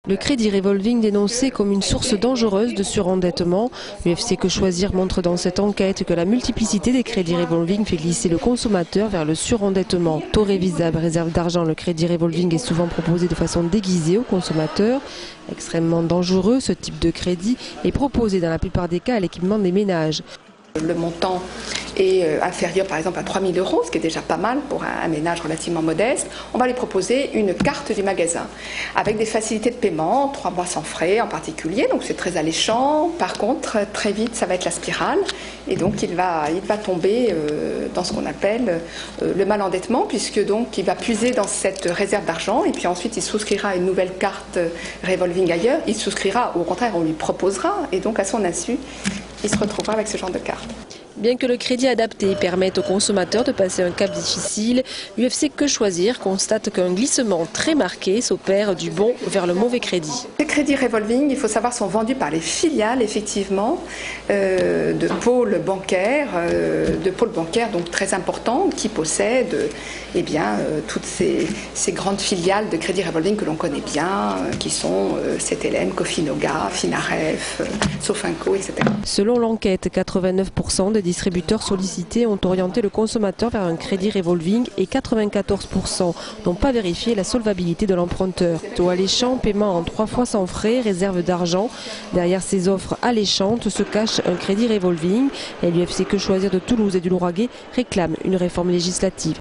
Le crédit revolving dénoncé comme une source dangereuse de surendettement. L'UFC Que Choisir montre dans cette enquête que la multiplicité des crédits revolving fait glisser le consommateur vers le surendettement. Taux révisable, réserve d'argent, le crédit revolving est souvent proposé de façon déguisée aux consommateurs. Extrêmement dangereux, ce type de crédit est proposé dans la plupart des cas à l'équipement des ménages. Le montant est inférieur par exemple à 3 000 €, ce qui est déjà pas mal pour un ménage relativement modeste. On va lui proposer une carte du magasin avec des facilités de paiement, 3 mois sans frais en particulier, donc c'est très alléchant. Par contre, très vite, ça va être la spirale et donc il va tomber dans ce qu'on appelle le malendettement, puisque donc il va puiser dans cette réserve d'argent et puis ensuite il souscrira à une nouvelle carte revolving ailleurs. Il souscrira, ou au contraire on lui proposera, et donc à son insu, il se retrouvera avec ce genre de carte. Bien que le crédit adapté permette aux consommateurs de passer un cap difficile, l'UFC Que Choisir constate qu'un glissement très marqué s'opère du bon vers le mauvais crédit. Les crédits revolving, il faut savoir, sont vendus par les filiales effectivement de pôles bancaires, donc très importants, qui possèdent toutes ces grandes filiales de crédit revolving que l'on connaît bien, qui sont CTLM, Cofinoga, Finaref, Sofinco, etc. Selon l'enquête, 89% des distributeurs sollicités ont orienté le consommateur vers un crédit revolving et 94% n'ont pas vérifié la solvabilité de l'emprunteur. Taux alléchant, paiement en 3 fois sans frais, réserve d'argent. Derrière ces offres alléchantes se cache un crédit revolving et l'UFC Que Choisir de Toulouse et du Lauragais réclame une réforme législative.